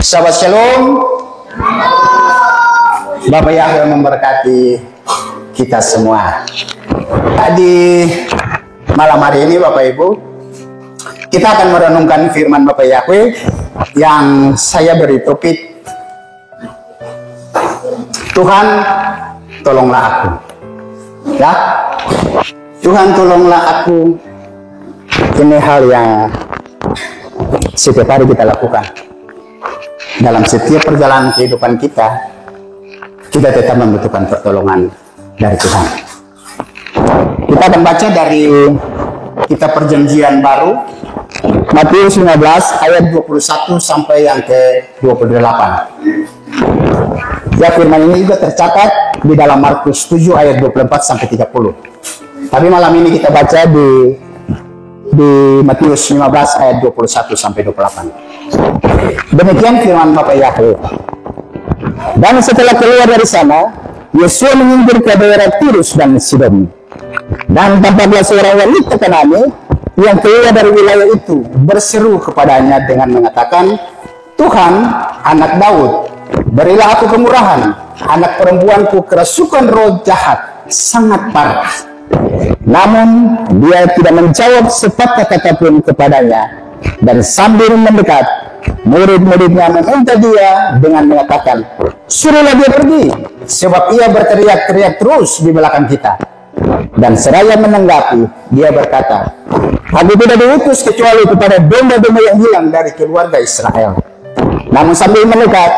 Sahabat Shalom, Bapak Yahweh memberkati kita semua. Di malam hari ini Bapak Ibu, kita akan merenungkan firman Bapak Yahweh yang saya beri topik, Tuhan tolonglah aku. Ya, Tuhan tolonglah aku. Ini hal yang setiap hari kita lakukan. Dalam setiap perjalanan kehidupan kita tetap membutuhkan pertolongan dari Tuhan. Kita akan baca dari kitab Perjanjian Baru, Matius 15 ayat 21 sampai yang ke-28. Ya, firman ini juga tercatat di dalam Markus 7 ayat 24 sampai 30. Tapi malam ini kita baca di Matius 15 ayat 21 sampai 28. Demikian firman Bapak Yahweh. Dan setelah keluar dari sana, Yosua menyingkir ke daerah Tirus dan Sidon. Dan tampaklah seorang wanita Kanani yang keluar dari wilayah itu berseru kepadanya dengan mengatakan, Tuhan, anak Daud, berilah aku kemurahan. Anak perempuanku kerasukan roh jahat, sangat parah. Namun dia tidak menjawab sepatah kata pun kepadanya. Dan sambil mendekat, murid-muridnya meminta dia dengan mengatakan, suruhlah dia pergi, sebab ia berteriak-teriak terus di belakang kita. Dan seraya menanggapi, dia berkata, aku tidak diutus kecuali kepada domba-domba yang hilang dari keluarga Israel. Namun sambil mendekat,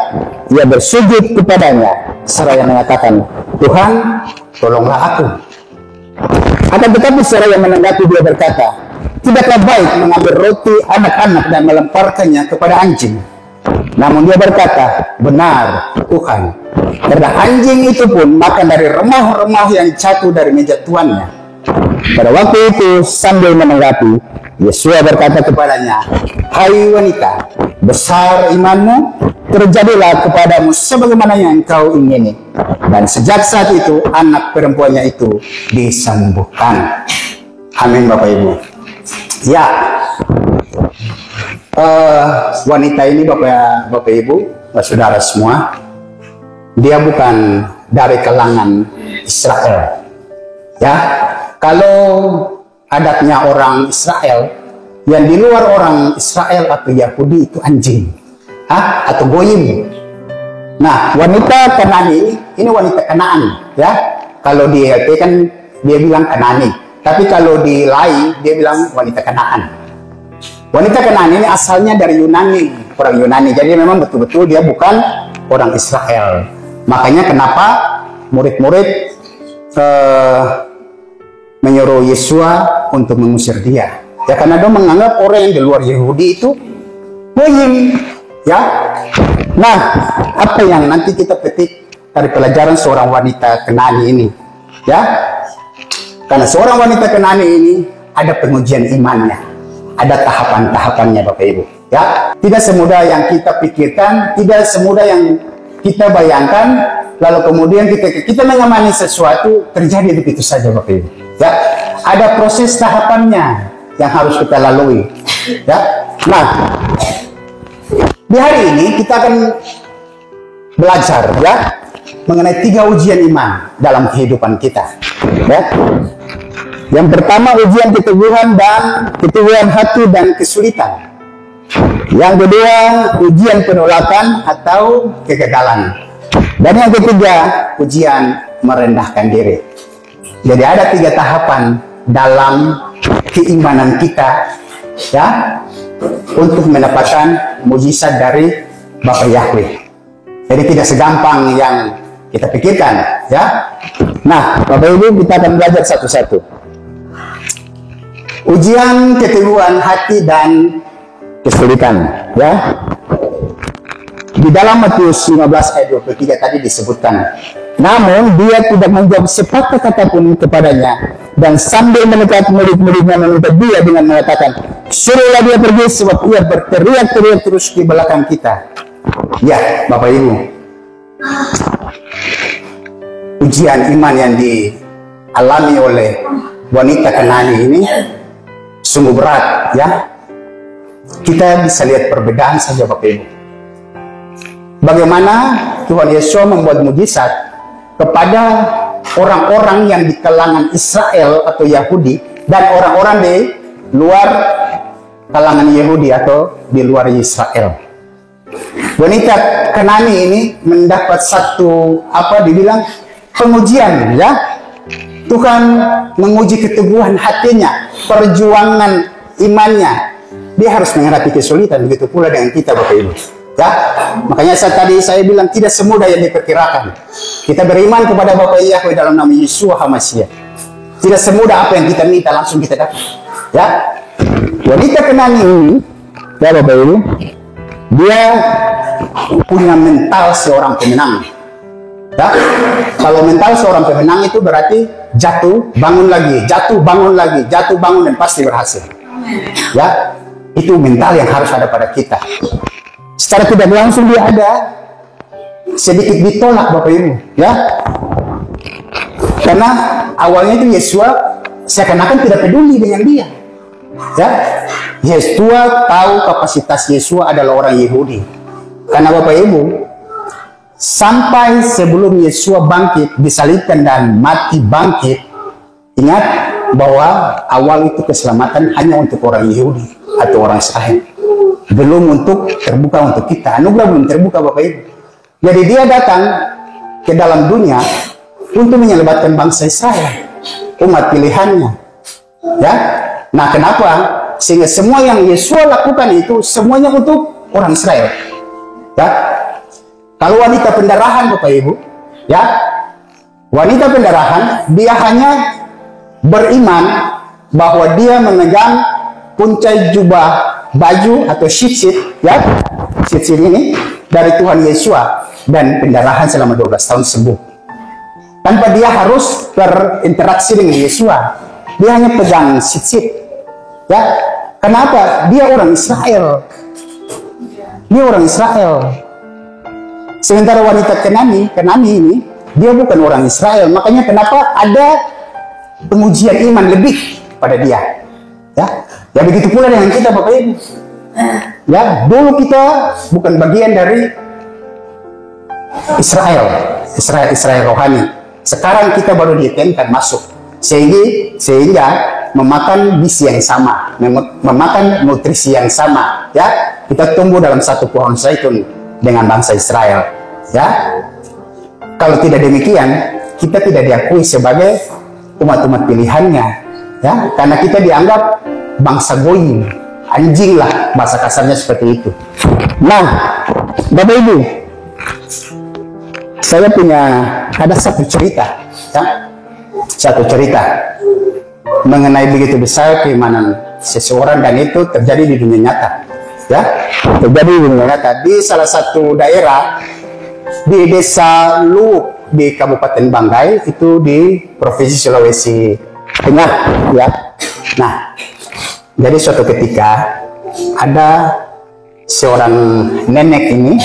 ia bersujud kepadanya, seraya mengatakan, Tuhan, tolonglah aku. Akan tetapi seraya menanggapi, dia berkata, tidaklah baik mengambil roti anak-anak dan melemparkannya kepada anjing. Namun dia berkata, benar Tuhan, karena anjing itu pun makan dari remah-remah yang jatuh dari meja tuannya. Pada waktu itu sambil menanggapi, Yosua berkata kepadanya, hai wanita, besar imanmu, terjadilah kepadamu sebagaimana yang engkau ingini. Dan sejak saat itu anak perempuannya itu disembuhkan. Amin Bapak Ibu. Ya, wanita ini Bapak Ibu, saudara semua, dia bukan dari kalangan Israel. Ya, kalau adatnya orang Israel, yang di luar orang Israel atau Yahudi itu anjing, atau goyim. Nah, wanita Kanani ini wanita Kanaan, ya. Kalau di LT kan dia bilang Kanani, tapi kalau di Lai dia bilang wanita Kanaan. Wanita Kanaan ini asalnya dari Yunani, orang Yunani. Jadi memang betul-betul dia bukan orang Israel. Makanya kenapa murid-murid menyuruh Yosua untuk mengusir dia. Ya karena dia menganggap orang yang di luar Yahudi itu goyim, ya. Nah, apa yang nanti kita petik dari pelajaran seorang wanita Kanani ini, ya? Karena seorang wanita Kanani ini ada pengujian imannya, ada tahapan-tahapannya Bapak Ibu, ya. Tidak semudah yang kita pikirkan, tidak semudah yang kita bayangkan, lalu kemudian kita mengamani sesuatu terjadi begitu saja Bapak Ibu, ya. Ada proses tahapannya yang harus kita lalui, ya. Nah, di hari ini kita akan belajar, ya, mengenai 3 ujian iman dalam kehidupan kita, ya. Yang pertama ujian keteguhan hati dan kesulitan. Yang kedua ujian penolakan atau kegagalan. Dan yang ketiga ujian merendahkan diri. Jadi ada 3 tahapan dalam keimanan kita, ya, untuk mendapatkan mujizat dari Bapak Yahweh. Jadi tidak segampang yang kita pikirkan, ya. Nah, Bapak Ibu, kita akan belajar satu-satu. Ujian keteguhan hati dan kesulitan, ya. Di dalam Matius 15 ayat 23 tadi disebutkan, namun dia tidak menjawab sepatah kata pun kepadanya, dan sambil mendekat murid-muridnya meminta dia dengan mengatakan, suruhlah dia pergi sebab ia berteriak-teriak terus di belakang kita. Ya, Bapak Ibu, ujian iman yang dialami oleh wanita Kanani ini sungguh berat, ya. Kita bisa lihat perbedaan saja Bapak Ibu. bagaimana Tuhan Yesus membuat mujizat kepada orang-orang yang di kalangan Israel atau Yahudi dan orang-orang di luar kalangan Yahudi atau di luar Israel. Wanita Kenani ini mendapat satu dibilang pengujian, ya. Tuhan menguji keteguhan hatinya, perjuangan imannya. Dia harus menghadapi kesulitan, begitu pula dengan kita, Bapak Ibu. Ya, makanya tadi saya bilang tidak semudah yang diperkirakan. Kita beriman kepada Bapa Yahweh dalam nama Yeshua HaMashiach. Tidak semudah apa yang kita minta langsung kita dapat. Ya, wanita Kenani ini, ya Bapak Ibu, dia punya mental seorang pemenang. Ya, kalau mental seorang pemenang itu berarti jatuh, bangun lagi, jatuh, bangun lagi, jatuh, bangun, dan pasti berhasil. Ya, itu mental yang harus ada pada kita. Secara tidak langsung dia ada sedikit ditolak, Bapak Ibu, ya. Karena awalnya itu Yesua seakan-akan tidak peduli dengan dia. Ya, Yesua tahu kapasitas Yesua adalah orang Yahudi. Karena Bapak Ibu, sampai sebelum Yesua bangkit, disalibkan dan mati bangkit, ingat bahwa awal itu keselamatan hanya untuk orang Yahudi atau orang Israel. Belum untuk terbuka untuk kita. Anugerah belum terbuka, Bapak Ibu. Jadi dia datang ke dalam dunia untuk menyelamatkan bangsa Israel, umat pilihannya. Ya, nah kenapa? Sehingga semua yang Yesua lakukan itu semuanya untuk orang Israel. Ya, kalau wanita pendarahan, Bapak Ibu, ya, wanita pendarahan, dia hanya beriman bahwa dia memegang puncai jubah baju atau shit ya, shit ini dari Tuhan Yesua dan pendarahan selama 12 tahun sembuh. Tanpa dia harus berinteraksi dengan Yesua, dia hanya pegang shit. Ya, kenapa? Dia orang Israel. Dia orang Israel. Sementara wanita Kenani ini, dia bukan orang Israel. Makanya kenapa ada pengujian iman lebih pada dia. Ya begitu pula dengan kita, Bapak Ibu. Ya, dulu kita bukan bagian dari Israel rohani. Sekarang kita baru diizinkan masuk. Sehingga memakan gizi yang sama, memakan nutrisi yang sama. Ya, kita tumbuh dalam satu pohon zaitun dengan bangsa Israel. Ya, kalau tidak demikian, kita tidak diakui sebagai umat-umat pilihannya. Ya, karena kita dianggap bangsa goyim, anjing lah, bahasa kasarnya seperti itu. Nah, Bapak Ibu, saya ada satu cerita, ya, mengenai begitu besar keimanan seseorang, dan itu terjadi di dunia nyata. Ya, terjadi di dunia nyata di salah satu daerah di desa Luwuk di Kabupaten Banggai, itu di Provinsi Sulawesi Tengah. Ya, nah, jadi suatu ketika ada seorang nenek ini,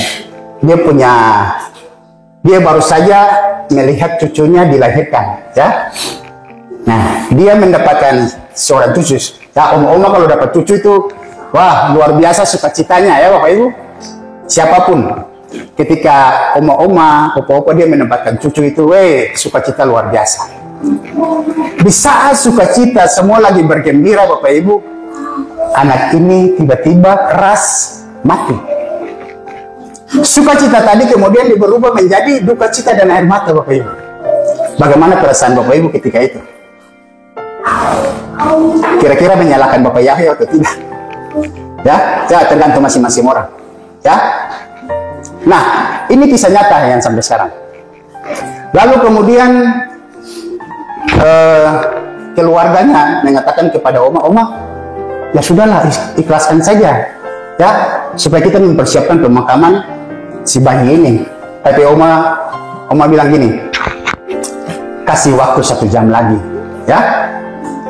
dia baru saja melihat cucunya dilahirkan, ya. Nah, dia mendapatkan seorang cucu. Ya, oma kalau dapat cucu itu, wah, luar biasa sukacitanya, ya Bapak Ibu. Siapapun, ketika oma-oma, opa-opa dia mendapatkan cucu itu, sukacita luar biasa. Di saat sukacita semua lagi bergembira, Bapak Ibu, anak ini tiba-tiba keras mati. Sukacita tadi kemudian berubah menjadi duka cita dan air mata, Bapak Ibu. Bagaimana perasaan Bapak Ibu ketika itu? Kira-kira menyalahkan Bapak Yahweh atau tidak? Ya, tergantung masing-masing orang. Ya. Nah, ini kisah nyata yang sampai sekarang. Lalu kemudian keluarganya mengatakan kepada oma, ya sudahlah, ikhlaskan saja, ya, supaya kita mempersiapkan pemakaman si bayi ini. Tapi oma bilang gini, kasih waktu 1 jam lagi, ya.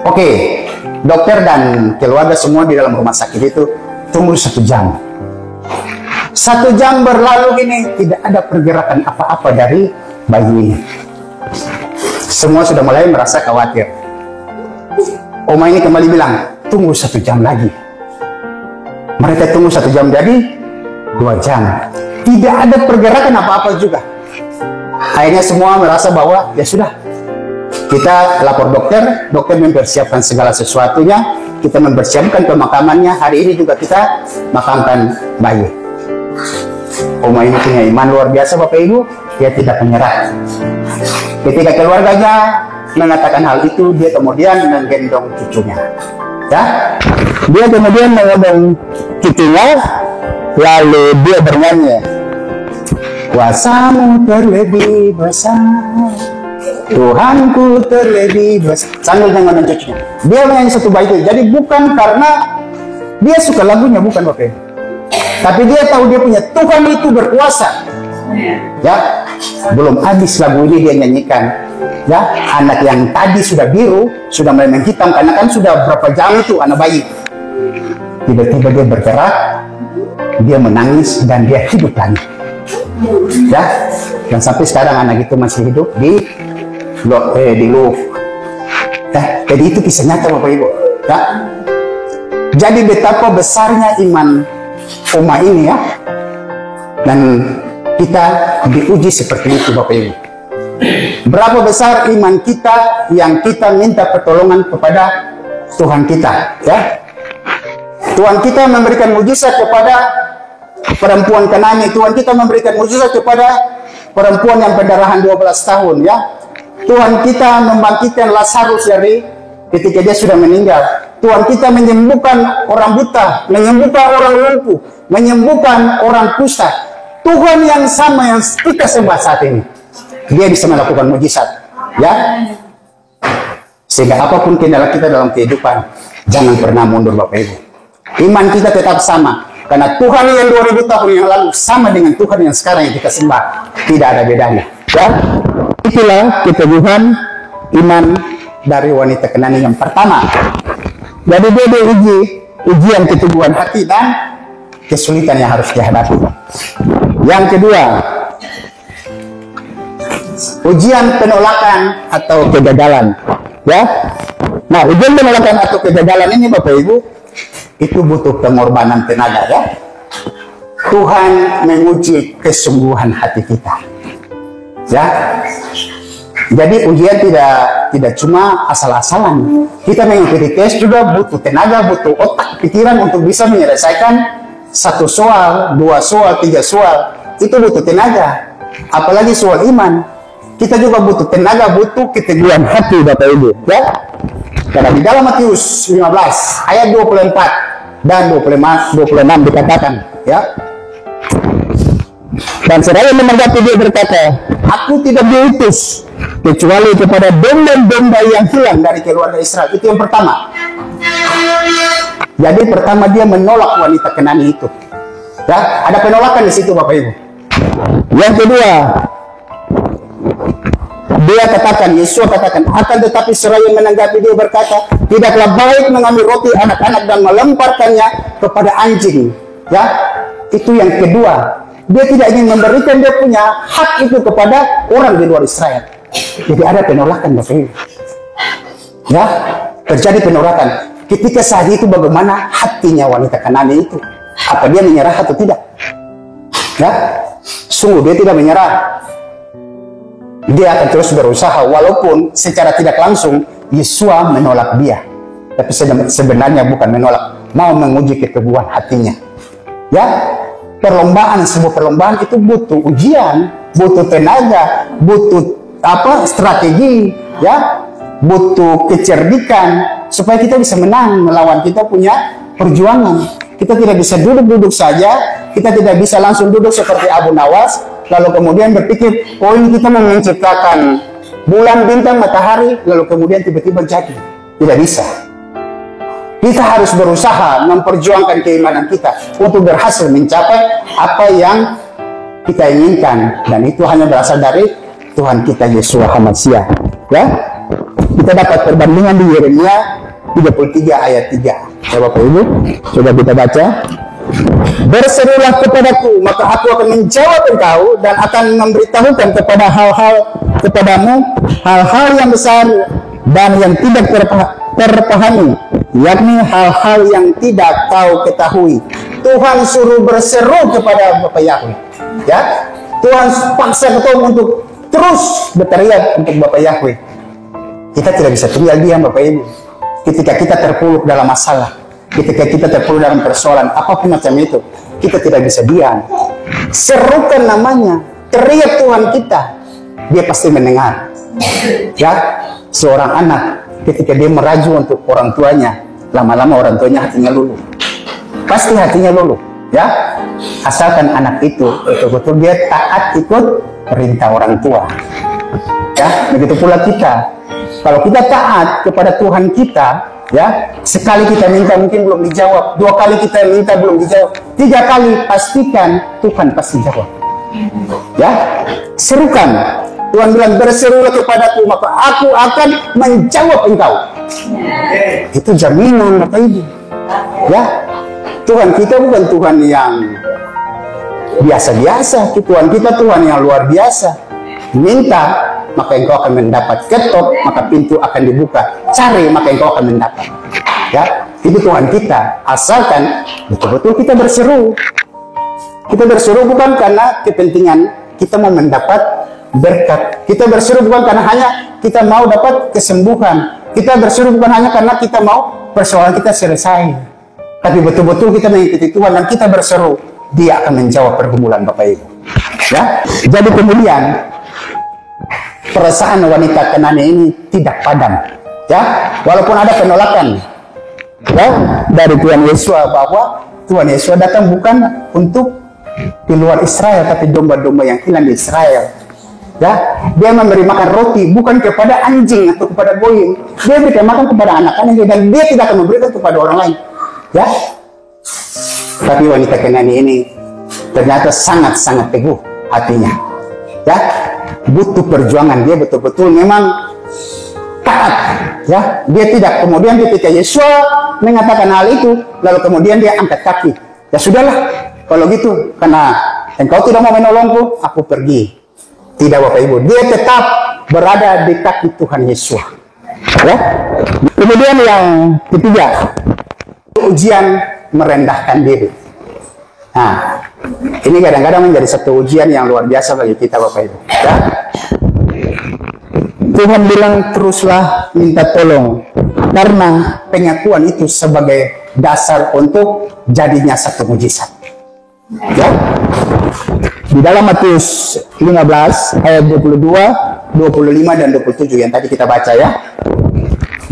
Oke, dokter dan keluarga semua di dalam rumah sakit itu tunggu 1 jam. 1 jam berlalu gini, tidak ada pergerakan apa-apa dari bayi ini. Semua sudah mulai merasa khawatir. Oma ini kembali bilang, tunggu 1 jam lagi. Mereka tunggu 1 jam, jadi 2 jam, Tidak ada pergerakan apa-apa juga. Akhirnya semua merasa bahwa ya sudah, kita lapor dokter, dokter mempersiapkan segala sesuatunya, kita mempersiapkan pemakamannya. Hari ini juga kita makamkan bayi. Oma ini punya iman luar biasa Bapak Ibu, dia tidak menyerah. Ketika keluarganya mengatakan hal itu, dia kemudian menggendong cucunya. Ya, dia kemudian menggendong cucunya, lalu dia bernyanyi, kuasamu terlebih besar, Tuhanku terlebih besar, sambil menggendong cucunya. Dia menyanyi satu bait itu. Jadi bukan karena dia suka lagunya, bukan Bapak, tapi dia tahu dia punya Tuhan itu berkuasa. Ya, belum habis lagu ini dia nyanyikan. Ya, anak yang tadi sudah biru sudah mulai menghitam karena kan sudah berapa jam itu anak bayi. Tiba-tiba dia bergerak, dia menangis dan dia hidup lagi. Ya, dan sampai sekarang anak itu masih hidup di Louvre. Ya, jadi itu kisah nyata Bapak Ibu. Ya, jadi betapa besarnya iman Oma ini ya, dan kita diuji seperti itu Bapak Ibu. Berapa besar iman kita yang kita minta pertolongan kepada Tuhan kita, ya? Tuhan kita memberikan mujizat kepada perempuan Kanani, Tuhan kita memberikan mujizat kepada perempuan yang pendarahan 12 tahun, ya. Tuhan kita membangkitkan Lazarus dari ketika dia sudah meninggal. Tuhan kita menyembuhkan orang buta, menyembuhkan orang lumpuh, menyembuhkan orang kusta. Tuhan yang sama yang kita sembah saat ini, dia bisa melakukan mujizat, ya. Sehingga apapun kendala kita dalam kehidupan, jangan pernah mundur Bapak Ibu. Iman kita tetap sama, karena Tuhan yang 2000 tahun yang lalu sama dengan Tuhan yang sekarang yang kita sembah, tidak ada bedanya, ya. Itulah keteguhan iman dari wanita Kanani yang pertama. Jadi dia diuji ujian keteguhan hati dan kesulitan yang harus dihadapi. Yang kedua, ujian penolakan atau kegagalan, ya. Nah, ujian penolakan atau kegagalan ini Bapak Ibu, itu butuh pengorbanan tenaga, ya. Tuhan menguji kesungguhan hati kita, ya. Jadi ujian tidak cuma asal-asalan. Kita mengikuti tes juga butuh tenaga, butuh otak, pikiran untuk bisa menyelesaikan satu soal, 2 soal, 3 soal. Itu butuh tenaga. Apalagi soal iman, kita juga butuh tenaga, butuh keteguhan hati Bapak Ibu, ya. Karena di dalam Matius 15 ayat 24 dan 26 dikatakan, ya. Dan seraya menanggapi dia berkata, aku tidak diutus kecuali kepada domba-domba yang hilang dari keluarga Israel. Itu yang pertama. Jadi pertama dia menolak wanita Kanani itu. Ya, ada penolakan di situ Bapak Ibu. Yang kedua, dia katakan, Yesus katakan, akan tetapi seraya menanggapi dia berkata, tidaklah baik mengambil roti anak-anak dan melemparkannya kepada anjing. Ya, itu yang kedua. Dia tidak ingin memberikan dia punya hak itu kepada orang di luar Israel. Jadi ada penolakan Bapak Ibu. Ya, terjadi penolakan. Ketika saat itu bagaimana hatinya wanita Kanani itu? Apa dia menyerah atau tidak? Ya, sungguh dia tidak menyerah. Dia akan terus berusaha walaupun secara tidak langsung Yesua menolak dia. Tapi sebenarnya bukan menolak, mau menguji keteguhan hatinya. Ya, perlombaan, sebuah perlombaan itu butuh ujian, butuh tenaga, butuh strategi, ya, butuh kecerdikan supaya kita bisa menang melawan kita punya perjuangan. Kita tidak bisa duduk-duduk saja, kita tidak bisa langsung duduk seperti Abu Nawas lalu kemudian berpikir, oh ini kita mau menciptakan bulan, bintang, matahari lalu kemudian tiba-tiba jadi. Tidak bisa. Kita harus berusaha memperjuangkan keimanan kita untuk berhasil mencapai apa yang kita inginkan, dan itu hanya berasal dari Tuhan kita Yesus Hamasia. Ya, kita dapat perbandingan di Yeremia 33 ayat 3. Ya Bapak Ibu, coba kita baca. Berserulah kepadaku, maka aku akan menjawab engkau dan akan memberitahukan kepadamu hal-hal yang besar dan yang tidak terpahami, yakni hal-hal yang tidak kau ketahui. Tuhan suruh berseru kepada Bapak Yahweh. Ya, Tuhan paksa kita untuk terus berteriak untuk Bapak Yahweh. Kita tidak bisa tinggal diam, Bapak Ibu. Ketika kita terpuruk dalam masalah, ketika kita terpuruk dalam persoalan apapun macam itu, kita tidak bisa diam. Serukan namanya, teriak Tuhan kita, dia pasti mendengar. Ya, seorang anak ketika dia meraju untuk orang tuanya, lama-lama orang tuanya hatinya luluh. Pasti hatinya luluh, ya. Asalkan anak itu betul-betul dia taat ikut perintah orang tua. Ya, begitu pula kita. Kalau kita taat kepada Tuhan kita, ya, sekali kita minta mungkin belum dijawab, 2 kali kita minta belum dijawab, 3 kali pastikan Tuhan pasti jawab. Ya, serukan. Tuhan bilang, berserulah kepadaku, maka aku akan menjawab engkau. Itu jaminan, Bapak Ibu. Ya, Tuhan kita bukan Tuhan yang biasa-biasa. Tuhan kita Tuhan yang luar biasa. Minta, maka engkau akan mendapat. Ketok, maka pintu akan dibuka. Cari, maka engkau akan mendapat. Ya, itu Tuhan kita. Asalkan betul-betul kita berseru. Kita berseru bukan karena kepentingan kita mau mendapat berkat. Kita berseru bukan karena hanya kita mau dapat kesembuhan. Kita berseru bukan hanya karena kita mau persoalan kita selesai. Tapi betul-betul kita mengikuti Tuhan dan kita berseru, dia akan menjawab pergumulan Bapak Ibu. Ya, jadi kemudian perasaan wanita Kenani ini tidak padam. Ya, walaupun ada penolakan, ya, dari Tuhan Yesus bahwa Tuhan Yesus datang bukan untuk di luar Israel, tapi domba-domba yang hilang di Israel. Ya, dia memberi makan roti bukan kepada anjing atau kepada goyim. Dia berikan makan kepada anak-anaknya dan dia tidak akan memberikan kepada orang lain. Ya, tapi wanita Kenani ini ternyata sangat-sangat teguh hatinya. Ya, butuh perjuangan, dia betul-betul memang taat. Ya, dia tidak kemudian ketika Yesus mengatakan hal itu, lalu kemudian dia angkat kaki. Ya sudahlah, kalau gitu, karena engkau tidak mau menolongku, aku pergi. Tidak, Bapak Ibu, dia tetap berada di kaki Tuhan Yesus. Ya. Kemudian yang ketiga, ujian merendahkan diri. Nah, ini kadang-kadang menjadi satu ujian yang luar biasa bagi kita, Bapak Ibu. Ya. Tuhan bilang teruslah minta tolong, karena pengakuan itu sebagai dasar untuk jadinya satu mujizat. Ya. Di dalam Matius 15 ayat 22, 25 dan 27 yang tadi kita baca, ya.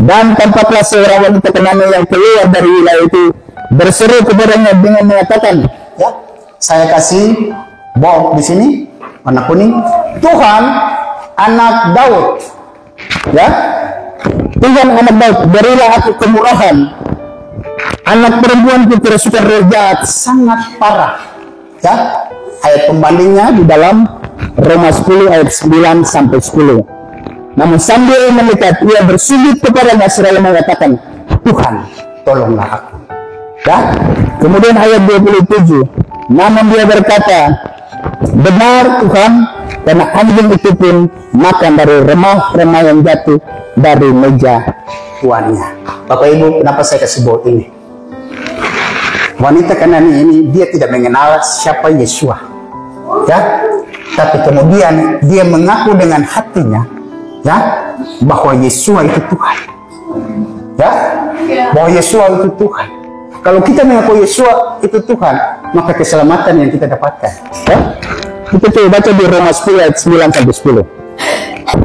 Dan tampaklah seorang wanita Kenani yang keluar dari wilayah itu berseru kepadanya dengan mengatakan, ya, saya kasih Bob di sini warna kuning, Tuhan anak Daud, ya, Tuhan anak Daud, berilah aku kemurahan. Anak perempuanku kerasukan roh jahat sangat parah. Ya, ayat pembandingnya di dalam Roma 10 ayat 9 sampai 10. Namun sambil mendekat, ia bersujud kepadanya seraya mengatakan, Tuhan, tolonglah aku. Ya, kemudian ayat 27. Namun dia berkata, benar Tuhan, karena anjing itu pun makan dari remah-remah yang jatuh dari meja tuannya. Bapak Ibu, kenapa saya kasih baut ini? Wanita Kenani ini dia tidak mengenal siapa Yeshua, ya, tapi kemudian dia mengaku dengan hatinya, ya, bahwa Yeshua itu Tuhan, ya, bahwa Yeshua itu Tuhan. Kalau kita mengaku Yeshua itu Tuhan, maka keselamatan yang kita dapatkan. Ya? Kita coba baca di Roma 10 ayat 9 sampai 10.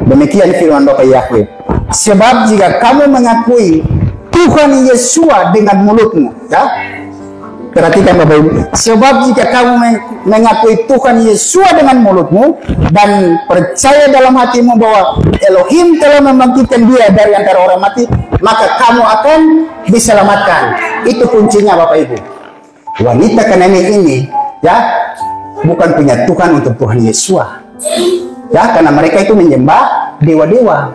Demikian firman Bapak Yahweh. Sebab jika kamu mengakui Tuhan Yeshua dengan mulutmu, ya. Perhatikan Bapak Ibu. Sebab jika kamu mengakui Tuhan Yeshua dengan mulutmu dan percaya dalam hatimu bahwa Elohim telah membangkitkan dia dari antara orang mati, maka kamu akan diselamatkan. Itu kuncinya Bapak Ibu. Wanita Kenani ini, ya, bukan punya Tuhan untuk Tuhan Yeshua. Ya, karena mereka itu menyembah dewa-dewa.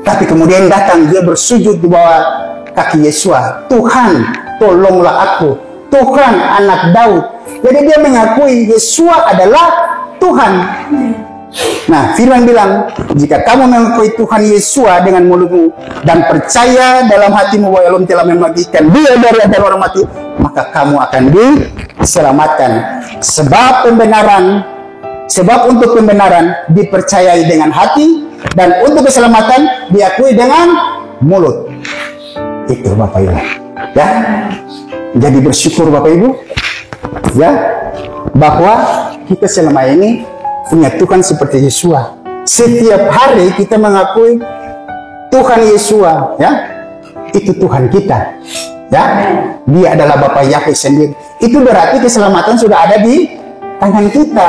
Tapi kemudian datang dia bersujud di bawah kaki Yeshua. Tuhan, tolonglah aku. Tuhan anak Daud. Jadi dia mengakui Yeshua adalah Tuhan. Nah, firman bilang, jika kamu mengakui Tuhan Yeshua dengan mulutmu dan percaya dalam hatimu bahwa Elohim telah membangkitkan dia dari antara orang mati, maka kamu akan diselamatkan. Sebab pembenaran Sebab untuk pembenaran dipercayai dengan hati, dan untuk keselamatan diakui dengan mulut. Itu Bapak Ibu. Ya, jadi bersyukur Bapak Ibu, ya, bahwa kita selama ini punya Tuhan seperti Yesus. Setiap hari kita mengakui Tuhan Yesus, ya, itu Tuhan kita, ya, Dia adalah Bapa Yahweh sendiri. Itu berarti keselamatan sudah ada di tangan kita.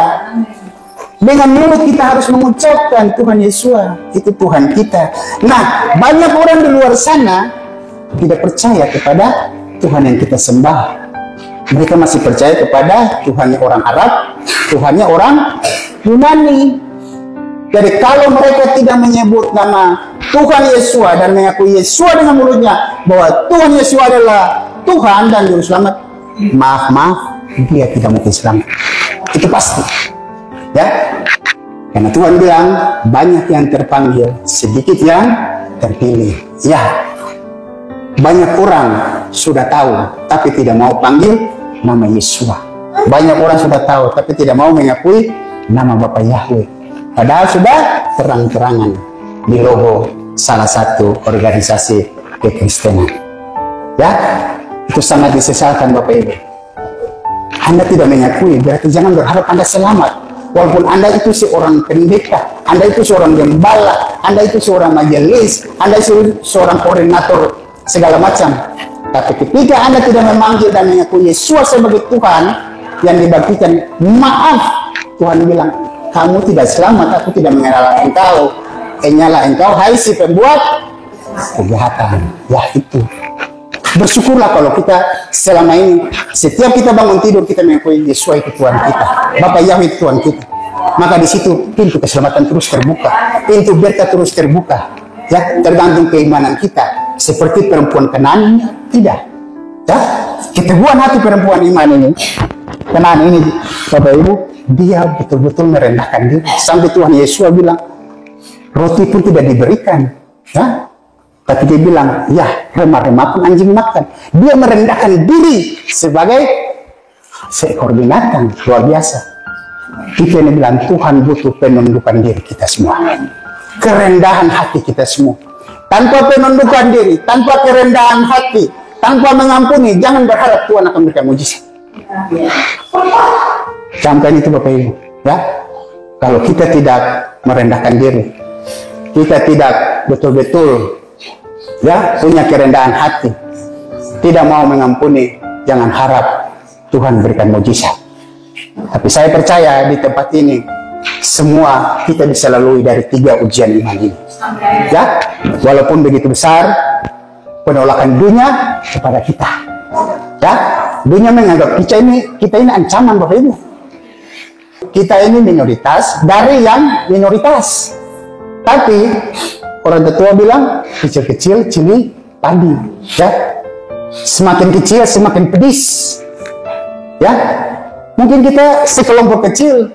Dengan mulut kita harus mengucapkan Tuhan Yesus itu Tuhan kita. Nah, banyak orang di luar sana tidak percaya kepada Tuhan yang kita sembah. Mereka masih percaya kepada Tuhannya orang Arab, Tuhannya orang Yunani. Jadi kalau mereka tidak menyebut nama Tuhan Yesus dan mengakui Yesus dengan mulutnya bahwa Tuhan Yesus adalah Tuhan dan Juru Selamat, maaf, dia tidak mungkin selamat. Itu pasti. Ya, karena Tuhan bilang banyak yang terpanggil, sedikit yang terpilih. Ya, banyak orang sudah tahu tapi tidak mau panggil nama Yesus. Banyak orang sudah tahu tapi tidak mau mengakui nama Bapa Yahweh. Padahal sudah terang-terangan di logo salah satu organisasi kekristenan. Ya, itu sangat disesalkan Bapak Ibu. Anda tidak mengakui, berarti jangan berharap Anda selamat. Walaupun Anda itu seorang pendeta, Anda itu seorang gembala, Anda itu seorang majelis, Anda itu seorang koordinator segala macam. Tapi ketika Anda tidak memanggil dan mengakui Yesus sebagai Tuhan yang dibangkitkan, maaf, Tuhan bilang, kamu tidak selamat, aku tidak mengenal engkau. Nyala engkau, hai si pembuat kejahatan. Ya itu. Bersyukurlah kalau kita selama ini, setiap kita bangun tidur, kita mengakui Yesus itu Tuhan kita, Bapa Yahweh Tuhan kita. Maka di situ pintu keselamatan terus terbuka, pintu berkat terus terbuka. Ya, tergantung keimanan kita. Seperti perempuan Kanaan, tidak. Ya, keteguhan hati perempuan iman ini, Kanaan ini, Bapak Ibu, dia betul-betul merendahkan diri. Sampai Tuhan Yesus bilang, roti pun tidak diberikan. Ya, tapi dia bilang, ya remah-remah pun anjing makan. Dia merendahkan diri sebagai seekor binatang, luar biasa. Kita ini bilang Tuhan butuh penundukan diri kita semua. Kerendahan hati kita semua. Tanpa penundukan diri, tanpa kerendahan hati, tanpa mengampuni, jangan berharap Tuhan akan memberikan mujizat. Camkan itu Bapak Ibu. Ya, kalau kita tidak merendahkan diri, kita tidak betul-betul ya punya kerendahan hati, tidak mau mengampuni, jangan harap Tuhan berikan mujizat. Tapi saya percaya di tempat ini semua kita bisa lalui dari 3 ujian iman ini. Ya, walaupun begitu besar penolakan dunia kepada kita. Ya, dunia menganggap kita ini ancaman Bapak Ibu. Kita ini minoritas dari yang minoritas. Tapi orang tua bilang kecil-kecil cili padi. Ya, semakin kecil semakin pedis. Ya, mungkin kita sekelompok kecil,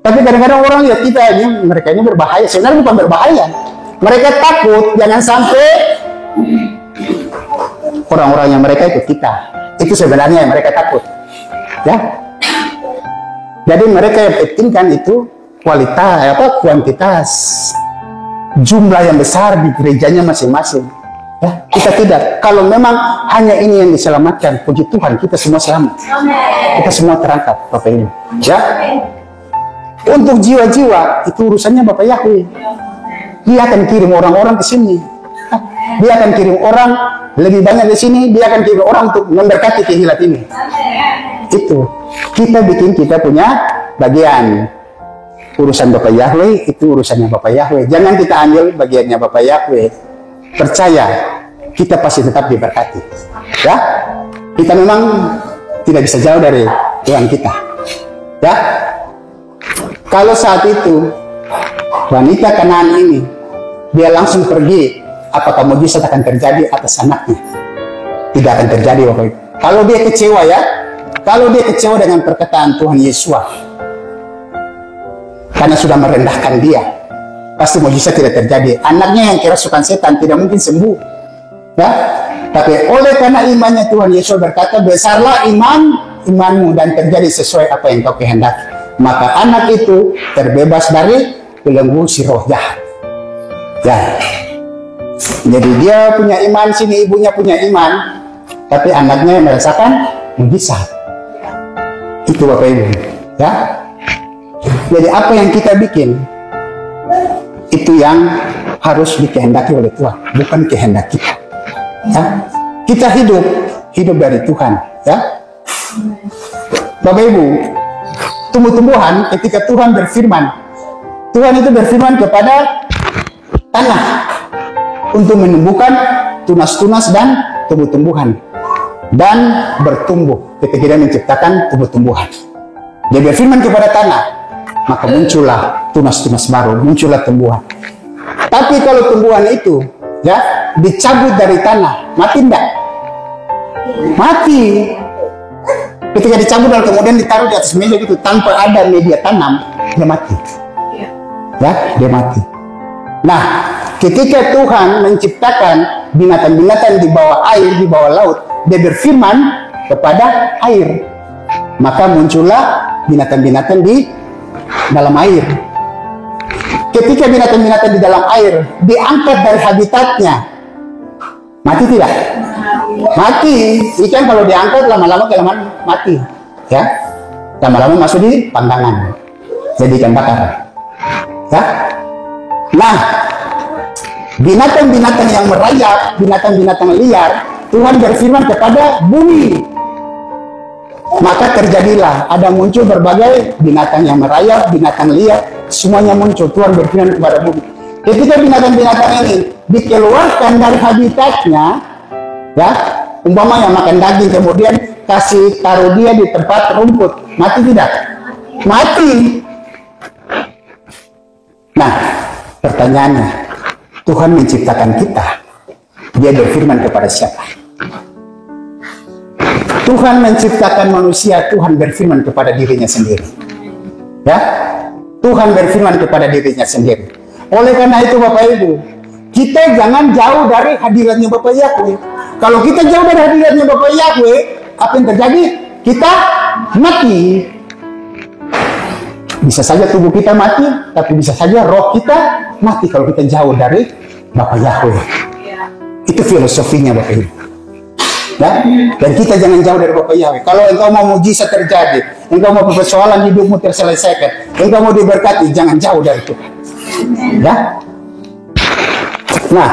tapi kadang-kadang orang lihat kita ini, mereka ini berbahaya. Sebenarnya bukan berbahaya, mereka takut jangan sampai orang-orang yang mereka ikut kita. Itu sebenarnya yang mereka takut. Ya, jadi mereka yang pentingkan itu kuantitas, jumlah yang besar di gerejanya masing-masing. Ya, kita tidak. Kalau memang hanya ini yang diselamatkan, puji Tuhan, kita semua selamat. Kita semua terangkat, Bapak Ibu. Ya, untuk jiwa-jiwa itu urusannya Bapak Yahweh. Dia akan kirim orang-orang ke sini. Dia akan kirim orang lebih banyak di sini. Dia akan kirim orang untuk memberkati kehilat ini. Itu kita bikin, kita punya bagian. Urusan Bapak Yahweh itu urusannya Bapak Yahweh. Jangan kita ambil bagiannya Bapak Yahweh. Percaya, kita pasti tetap diberkati. Ya, kita memang tidak bisa jauh dari Tuhan kita. Ya, kalau saat itu wanita Kanaan ini dia langsung pergi, apakah mujizat akan terjadi atas anaknya? Tidak akan terjadi, Bapak Ibu. Kalau dia kecewa ya, kalau dia kecewa dengan perkataan Tuhan Yesus, karena sudah merendahkan dia, pasti mujizat tidak terjadi. Anaknya yang kerasukan setan tidak mungkin sembuh. Ya, tapi oleh karena imannya Tuhan Yesus berkata, besarlah imanmu dan terjadi sesuai apa yang kau kehendaki. maka anak itu terbebas dari belenggu si roh jahat. Ya. Jadi dia punya iman, sini ibunya punya iman, tapi anaknya merasakan mujizat. Itu Bapak Ibu, ya. Jadi apa yang kita bikin itu yang harus dikehendaki oleh Tuhan, bukan kehendak kita. Ya. Kita hidup dari Tuhan, ya. Bapak Ibu, tumbuh-tumbuhan ketika Tuhan berfirman, Tuhan itu berfirman kepada tanah untuk menumbuhkan tunas-tunas dan tumbuh-tumbuhan dan bertumbuh. Ketika dia menciptakan tumbuh-tumbuhan, dia berfirman kepada tanah, maka muncullah tunas-tunas baru, muncullah tumbuhan. Tapi kalau tumbuhan itu ya dicabut dari tanah, mati enggak? Mati. Ketika dicabut dan kemudian ditaruh di atas meja gitu tanpa ada media tanam, dia mati. Ya, dia mati. Nah, ketika Tuhan menciptakan binatang-binatang di bawah air, di bawah laut, dia berfirman kepada air, maka muncullah binatang-binatang di dalam air. Ketika binatang-binatang di dalam air diangkat dari habitatnya, mati tidak? Mati. Ikan kalau diangkat lama-lama kelamaan mati, ya. Lama-lama masuk di panggangan, jadi ikan bakar. Ya. Nah, binatang-binatang yang merayap, binatang-binatang liar, Tuhan berfirman kepada bumi, maka terjadilah, ada muncul berbagai binatang yang merayap, binatang liar, semuanya muncul. Tuhan berfirman kepada bumi. Ketika binatang-binatang ini dikeluarkan dari habitatnya, ya, umpamanya makan daging, kemudian kasih taruh dia di tempat rumput, mati tidak? Mati. Nah, pertanyaannya, Tuhan menciptakan kita, dia berfirman kepada siapa? Tuhan menciptakan manusia, Tuhan berfirman kepada dirinya sendiri. Ya, Tuhan berfirman kepada dirinya sendiri. Oleh karena itu Bapak Ibu, kita jangan jauh dari hadiratnya Bapak Yahweh. Kalau kita jauh dari hadiratnya Bapak Yahweh, apa yang terjadi? Kita mati. Bisa saja tubuh kita mati, tapi bisa saja roh kita mati kalau kita jauh dari Bapak Yahweh. Itu filosofinya Bapak Ibu. Ya? Dan kita jangan jauh dari Bapak Yahweh. Kalau engkau mau mujizat terjadi, engkau mau persoalan hidupmu terselesaikan, engkau mau diberkati, jangan jauh dari Tuhan. Ya? Nah,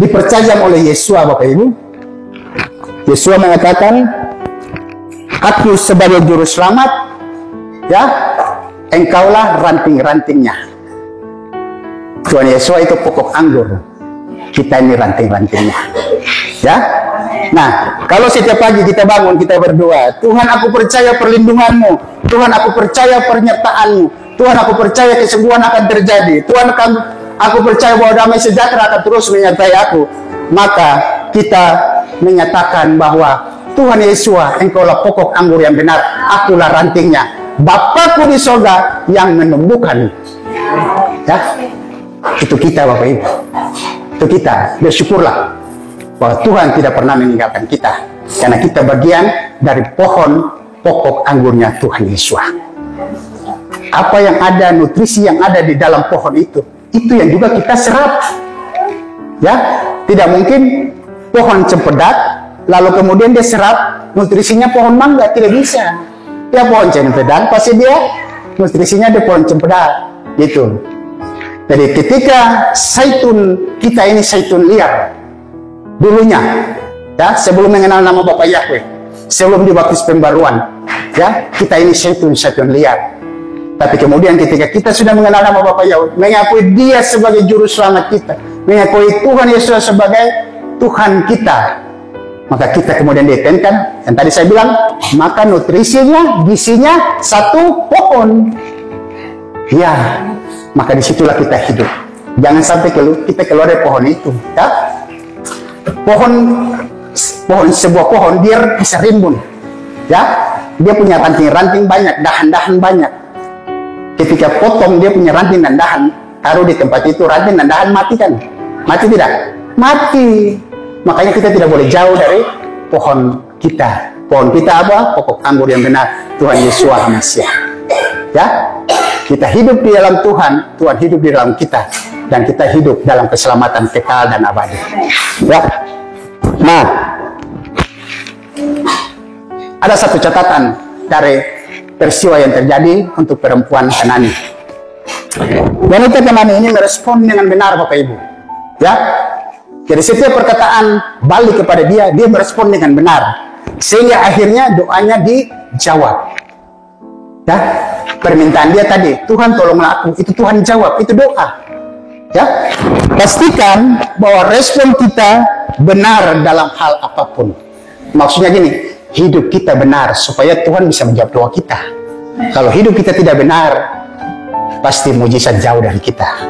dipercaya oleh Yesua Bapak Ibu. Yesua mengatakan, aku sebagai juru selamat, ya, engkaulah ranting-rantingnya. Tuhan Yesus itu pokok anggur, kita ini ranting-rantingnya. Ya. Nah, kalau setiap pagi kita bangun, kita berdoa, Tuhan aku percaya perlindunganmu, Tuhan aku percaya penyertaanmu, Tuhan aku percaya kesembuhan akan terjadi, Tuhan aku percaya bahwa damai sejahtera akan terus menyertai aku. Maka kita menyatakan bahwa Tuhan Yesus, engkaulah pokok anggur yang benar, akulah rantingnya, Bapakku di sorga yang menumbuhkan. Ya, itu kita Bapak Ibu, itu kita. Bersyukurlah bahwa Tuhan tidak pernah meninggalkan kita, karena kita bagian dari pohon pokok anggurnya Tuhan Yesus. Apa yang ada, nutrisi yang ada di dalam pohon itu yang juga kita serap. Ya, tidak mungkin pohon cempedak lalu kemudian dia serap nutrisinya pohon mangga, tidak bisa. Ya pohon cempedak pasti dia nutrisinya di pohon cempedak gitu. Jadi ketika zaitun kita ini zaitun liar dulunya, ya, sebelum mengenal nama Bapak Yahweh, sebelum dibaptis pembaruan, ya, kita ini zaitun liar. Tapi kemudian ketika kita sudah mengenal nama Bapak Yahweh, mengakui Dia sebagai juru selamat kita, mengakui Tuhan Yesus sebagai Tuhan kita, maka kita kemudian ditekankan, yang tadi saya bilang, maka nutrisinya, gizinya satu pohon. Ya, maka disitulah kita hidup. Jangan sampai kita keluar dari pohon itu. Ya? Sebuah pohon dia bisa rimbun. Ya, dia punya ranting-ranting banyak, dahan-dahan banyak. Ketika potong dia punya ranting dan dahan, taruh di tempat itu, ranting dan dahan mati kan? Mati tidak? Mati. Makanya kita tidak boleh jauh dari pohon kita. Pohon kita apa? Pokok anggur yang benar, Tuhan Yesus HaMashiach. Ya, kita hidup di dalam Tuhan, Tuhan hidup di dalam kita, dan kita hidup dalam keselamatan kekal dan abadi. Ya. Nah, ada satu catatan dari peristiwa yang terjadi untuk perempuan Kanani. Wanita Kanani ini merespon dengan benar, Bapak Ibu. Ya, jadi setiap perkataan balik kepada dia, dia merespon dengan benar, sehingga akhirnya doanya dijawab. Ya, permintaan dia tadi, Tuhan tolonglah aku, itu Tuhan jawab, itu doa. Ya, pastikan bahwa respon kita benar dalam hal apapun. Maksudnya gini, hidup kita benar supaya Tuhan bisa menjawab doa kita. Kalau hidup kita tidak benar, pasti mujizat jauh dari kita.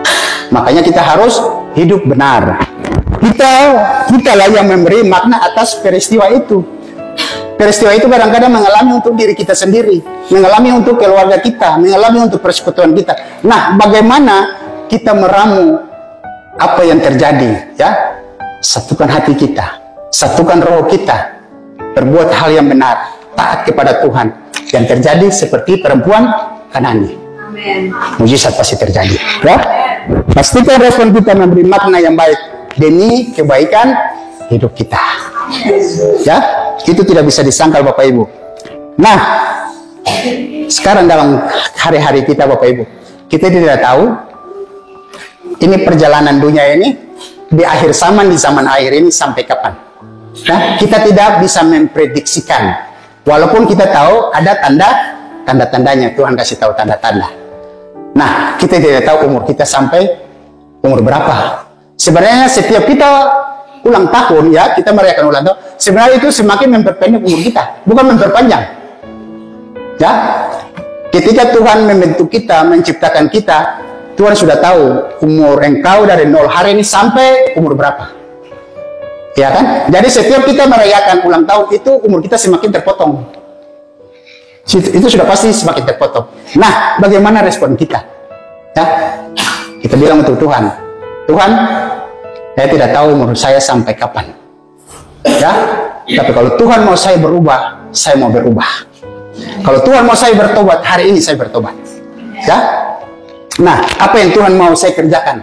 Makanya kita harus hidup benar. Kita lah yang memberi makna atas peristiwa itu. Peristiwa itu kadang-kadang mengalami untuk diri kita sendiri, mengalami untuk keluarga kita, mengalami untuk persekutuan kita. Nah, bagaimana kita meramu apa yang terjadi? Ya, satukan hati kita, satukan roh kita, berbuat hal yang benar, taat kepada Tuhan. Yang terjadi seperti perempuan Kanani. Amen. Mujizat pasti terjadi. Ya, pastikan respon kita memberi makna yang baik demi kebaikan hidup kita. Ya, itu tidak bisa disangkal, Bapak Ibu. Nah, sekarang dalam hari-hari kita, Bapak Ibu, kita tidak tahu ini perjalanan dunia ini di akhir zaman, di zaman akhir ini sampai kapan. Nah, kita tidak bisa memprediksikan, walaupun kita tahu ada tanda-tandanya. Tuhan kasih tahu tanda-tanda. Nah, kita tidak tahu umur kita sampai umur berapa. Sebenarnya setiap kita ulang tahun, ya, kita merayakan ulang tahun, sebenarnya itu semakin memperpendek umur kita, bukan memperpanjang. Ya, ketika Tuhan membentuk kita, menciptakan kita, Tuhan sudah tahu umur engkau dari 0 hari ini sampai umur berapa. Ya kan? Jadi setiap kita merayakan ulang tahun itu umur kita semakin terpotong. Itu sudah pasti semakin terpotong. Nah, bagaimana respon kita? Ya, kita bilang untuk Tuhan, Tuhan, saya tidak tahu umur saya sampai kapan. Ya, tapi kalau Tuhan mau saya berubah, saya mau berubah. Kalau Tuhan mau saya bertobat, hari ini saya bertobat. Ya. Nah, apa yang Tuhan mau saya kerjakan?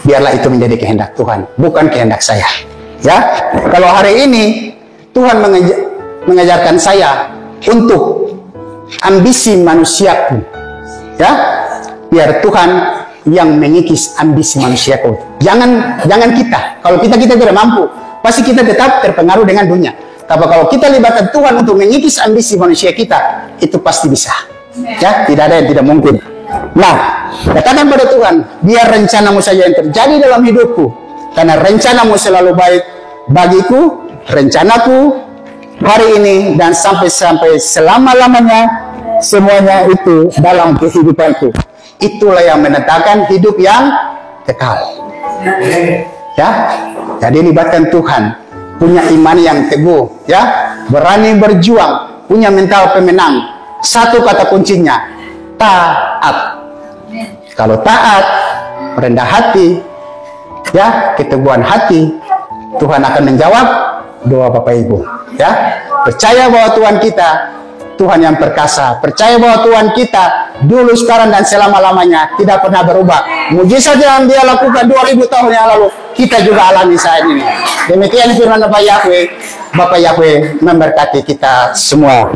Biarlah itu menjadi kehendak Tuhan, bukan kehendak saya. Ya. Kalau hari ini Tuhan mengajarkan saya untuk ambisi manusiaku, ya, biar Tuhan yang mengikis ambisi manusiaku. Jangan kita. Kalau kita tidak mampu, pasti kita tetap terpengaruh dengan dunia. Tapi kalau kita libatkan Tuhan untuk mengikis ambisi manusia kita, itu pasti bisa. Ya, tidak ada yang tidak mungkin. Nah, katakan pada Tuhan, biar rencanamu saja yang terjadi dalam hidupku, karena rencanamu selalu baik bagiku, rencanaku hari ini dan sampai selama-lamanya, semuanya itu dalam kehidupanku. Itulah yang menetapkan hidup yang kekal. Ya, jadi libatkan Tuhan, punya iman yang teguh, ya, berani berjuang, punya mental pemenang. Satu kata kuncinya, taat. Kalau taat, rendah hati, ya, keteguhan hati, Tuhan akan menjawab doa Bapak Ibu. Ya, percaya bahwa Tuhan kita Tuhan yang perkasa. Percaya bahwa Tuhan kita dulu, sekarang, dan selama-lamanya tidak pernah berubah. Mujizat yang dia lakukan 2000 tahun yang lalu, kita juga alami saat ini. Demikian firman Bapak Yahweh. Bapak Yahweh memberkati kita semua.